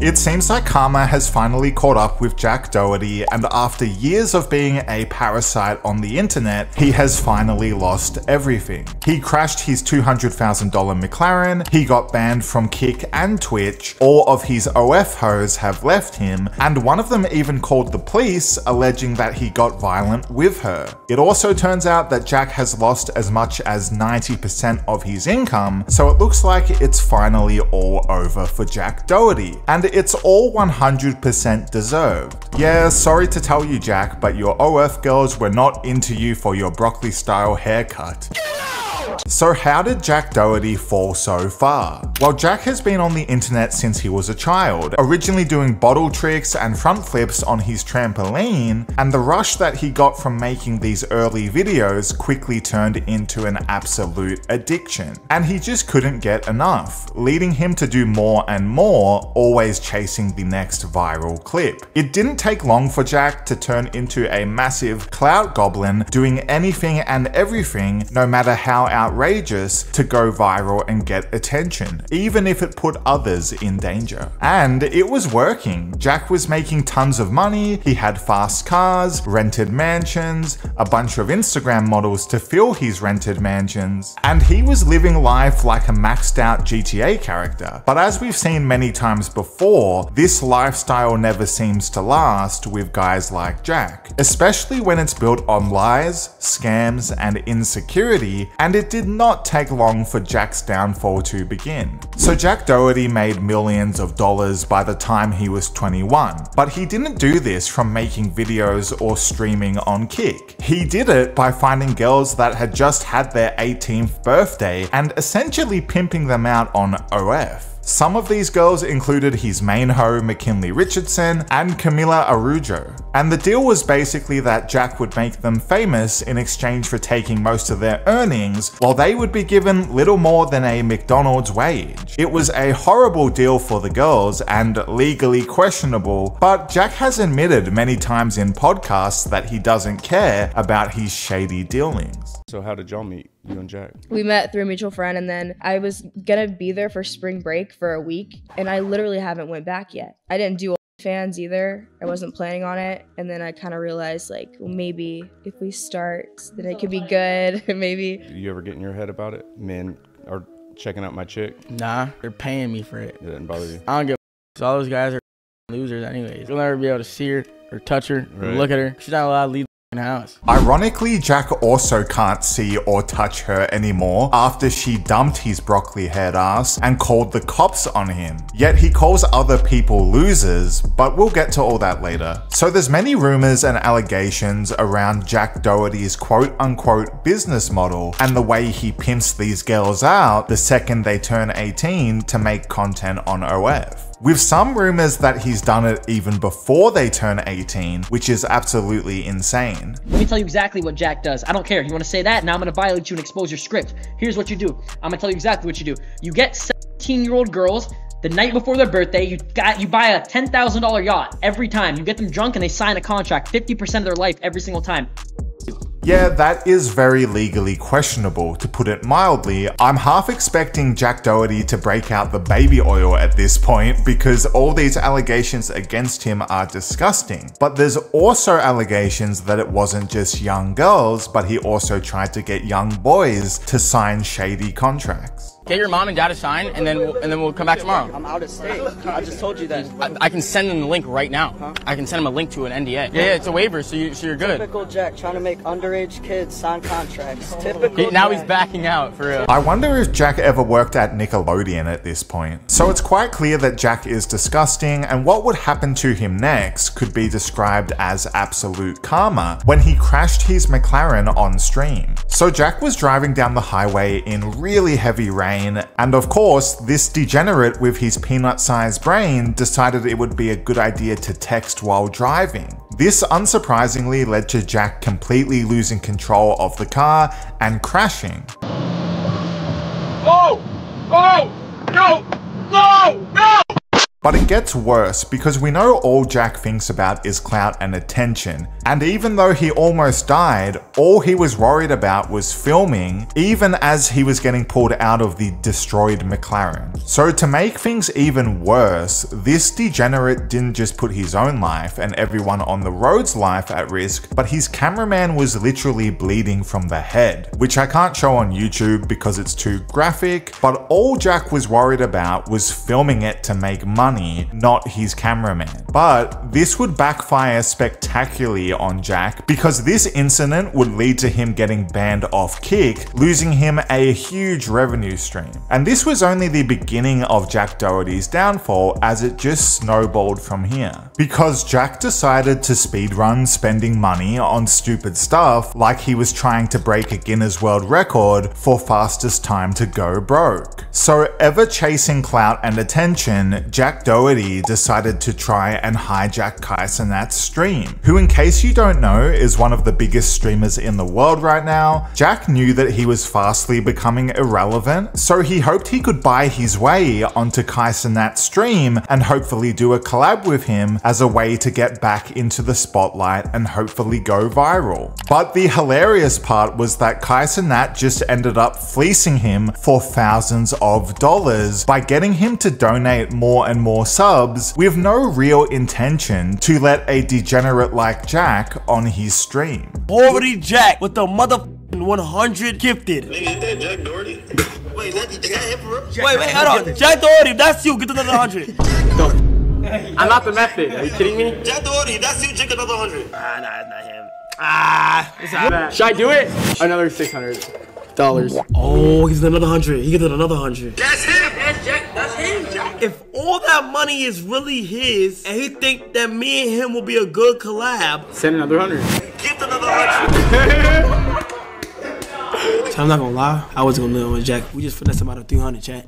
It seems like karma has finally caught up with Jack Doherty, and after years of being a parasite on the internet, he has finally lost everything. He crashed his $200,000 McLaren, he got banned from Kick and Twitch, all of his OF hoes have left him, and one of them even called the police, alleging that he got violent with her. It also turns out that Jack has lost as much as 90% of his income, so it looks like it's finally all over for Jack Doherty. And it's all 100% deserved. Yeah, sorry to tell you, Jack, but your OF girls were not into you for your broccoli style haircut. So how did Jack Doherty fall so far? Well, Jack has been on the internet since he was a child, originally doing bottle tricks and front flips on his trampoline, and the rush that he got from making these early videos quickly turned into an absolute addiction. And he just couldn't get enough, leading him to do more and more, always chasing the next viral clip. It didn't take long for Jack to turn into a massive clout goblin, doing anything and everything, no matter how outrageous, to go viral and get attention, even if it put others in danger. And it was working. Jack was making tons of money, he had fast cars, rented mansions, a bunch of Instagram models to fill his rented mansions, and he was living life like a maxed out GTA character. But as we've seen many times before, this lifestyle never seems to last with guys like Jack, especially when it's built on lies, scams, and insecurity, and it did not take long for Jack's downfall to begin. So Jack Doherty made millions of dollars by the time he was 21, but he didn't do this from making videos or streaming on Kick. He did it by finding girls that had just had their 18th birthday and essentially pimping them out on OF. Some of these girls included his main hoe McKinley Richardson and Camila Araujo. And the deal was basically that Jack would make them famous in exchange for taking most of their earnings, while they would be given little more than a McDonald's wage. It was a horrible deal for the girls and legally questionable, but Jack has admitted many times in podcasts that he doesn't care about his shady dealings. So how did y'all meet, you and Jack? We met through a mutual friend, and then I was gonna be there for spring break for a week, and I literally haven't went back yet. I didn't do fans either. I wasn't planning on it, and then I kind of realized, like, well, maybe if we start, then it could be good. Maybe. You ever get in your head about it? Men are checking out my chick? Nah, they're paying me for it. It didn't bother you? I don't give a so all those guys are losers anyways. You'll never be able to see her or touch her or look at her. She's not allowed to leave the house. Ironically, Jack also can't see or touch her anymore after she dumped his broccoli-haired ass and called the cops on him. Yet he calls other people losers, but we'll get to all that later. So there's many rumors and allegations around Jack Doherty's quote-unquote business model and the way he pimps these girls out the second they turn 18 to make content on OF. With some rumors that he's done it even before they turn 18, which is absolutely insane. Let me tell you exactly what Jack does. I don't care. You want to say that? Now I'm going to violate you and expose your script. Here's what you do. I'm going to tell you exactly what you do. You get 17-year-old girls the night before their birthday. You buy a $10,000 yacht every time. You get them drunk and they sign a contract. 50% of their life every single time. Yeah, that is very legally questionable, to put it mildly. I'm half expecting Jack Doherty to break out the baby oil at this point because all these allegations against him are disgusting. But there's also allegations that it wasn't just young girls, but he also tried to get young boys to sign shady contracts. Get your mom and dad to sign, and then we'll come back tomorrow. I'm out of state. I just told you that. I can send them the link right now. Huh? I can send them a link to an NDA. Yeah, it's a waiver, so you're good. Typical Jack trying to make underage kids sign contracts. Typical. Now he's backing out for real. I wonder if Jack ever worked at Nickelodeon at this point. So it's quite clear that Jack is disgusting, and what would happen to him next could be described as absolute karma when he crashed his McLaren on stream. So Jack was driving down the highway in really heavy rain, and of course, this degenerate with his peanut-sized brain decided it would be a good idea to text while driving. This unsurprisingly led to Jack completely losing control of the car and crashing. Oh! Oh! No! No! No! But it gets worse because we know all Jack thinks about is clout and attention. And even though he almost died, all he was worried about was filming, even as he was getting pulled out of the destroyed McLaren. So to make things even worse, this degenerate didn't just put his own life and everyone on the road's life at risk, but his cameraman was literally bleeding from the head, which I can't show on YouTube because it's too graphic, but all Jack was worried about was filming it to make money, not his cameraman. But this would backfire spectacularly on Jack because this incident would lead to him getting banned off Kick, losing him a huge revenue stream. And this was only the beginning of Jack Doherty's downfall, as it just snowballed from here. Because Jack decided to speedrun spending money on stupid stuff, like he was trying to break a Guinness World Record for fastest time to go broke. So ever chasing clout and attention, Jack Doherty decided to try and hijack Kai Cenat's stream, who, in case you don't know, is one of the biggest streamers in the world right now. Jack knew that he was fastly becoming irrelevant, so he hoped he could buy his way onto Kai Cenat's stream and hopefully do a collab with him as a way to get back into the spotlight and hopefully go viral. But the hilarious part was that Kai Cenat just ended up fleecing him for thousands of dollars by getting him to donate more and more subs with no real intention to let a degenerate like Jack on his stream. Already Jack with the motherfucking 100 gifted. Nigga, is that Jack Doherty? Wait, that guy hit for real? Wait, hold on. Jack Doherty, if that's you, get another 100. I'm not the method. Are you kidding me? Jack Doherty, if that's you, drink another 100. Nah, it's not him. It's not. Should I do it? Another $600. Oh, he's another 100. He gets another 100. That's him. That's Jack. That's him, Jack. If all that money is really his, and he think that me and him will be a good collab, Send another 100. Gift another 100. so I'm not gonna lie, I was gonna live with Jack. We just finessed him out of 300, chat.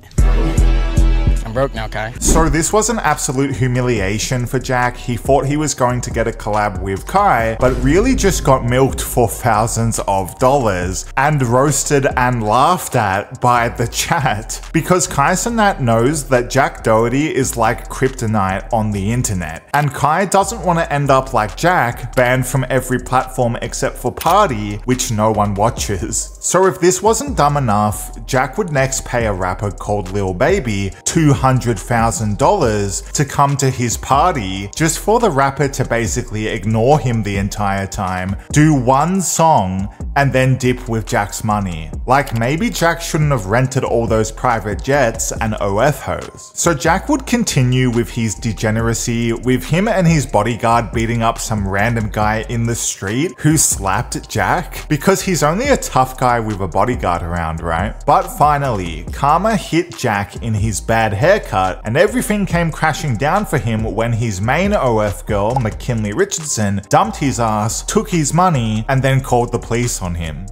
I'm broke now, Kai. So this was an absolute humiliation for Jack. He thought he was going to get a collab with Kai, but really just got milked for thousands of dollars and roasted and laughed at by the chat. Because Kai Cenat knows that Jack Doherty is like kryptonite on the internet, and Kai doesn't want to end up like Jack, banned from every platform except for Party, which no one watches. So if this wasn't dumb enough, Jack would next pay a rapper called Lil Baby $200,000 to come to his party just for the rapper to basically ignore him the entire time, do one song, and then dip with Jack's money. Like maybe Jack shouldn't have rented all those private jets and OF hoes. So Jack would continue with his degeneracy, with him and his bodyguard beating up some random guy in the street who slapped Jack, because he's only a tough guy with a bodyguard around, right? But finally, karma hit Jack in his bad haircut, and everything came crashing down for him when his main OF girl, McKinley Richardson, dumped his ass, took his money, and then called the police on him.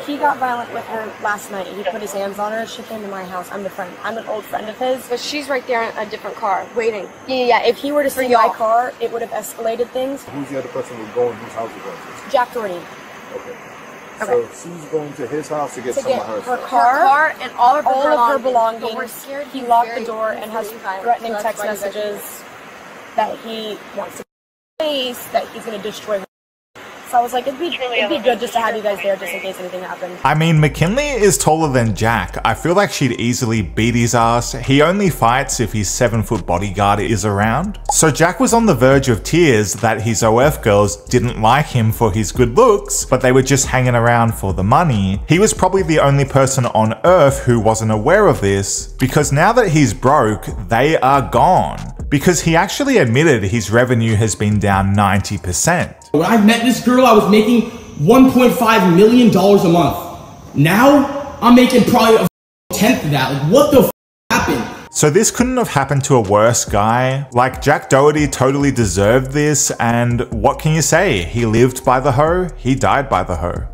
He got violent with her last night. He put his hands on her. She came to my house. I'm an old friend of his. But she's right there in a different car, waiting. Yeah, if he were to see my car, it would have escalated things. Who's the other person who's going, whose house is going to? Jack Doherty. Okay. So she's going to his house to get some of her her stuff. car and all of her belongings. But we're scared. He locked the door and has threatening text messages that he wants to face, that he's going to destroy her. So I was like, it'd be good just to have you guys there just in case anything happened. I mean, McKinley is taller than Jack. I feel like she'd easily beat his ass. He only fights if his 7-foot bodyguard is around. So Jack was on the verge of tears that his OF girls didn't like him for his good looks, but they were just hanging around for the money. He was probably the only person on earth who wasn't aware of this, because now that he's broke, they are gone. Because he actually admitted his revenue has been down 90%. When I met this girl, I was making $1.5 million a month. Now, I'm making probably a tenth of that. Like, what the happened? So this couldn't have happened to a worse guy. Like, Jack Doherty totally deserved this, and what can you say? He lived by the hoe, he died by the hoe.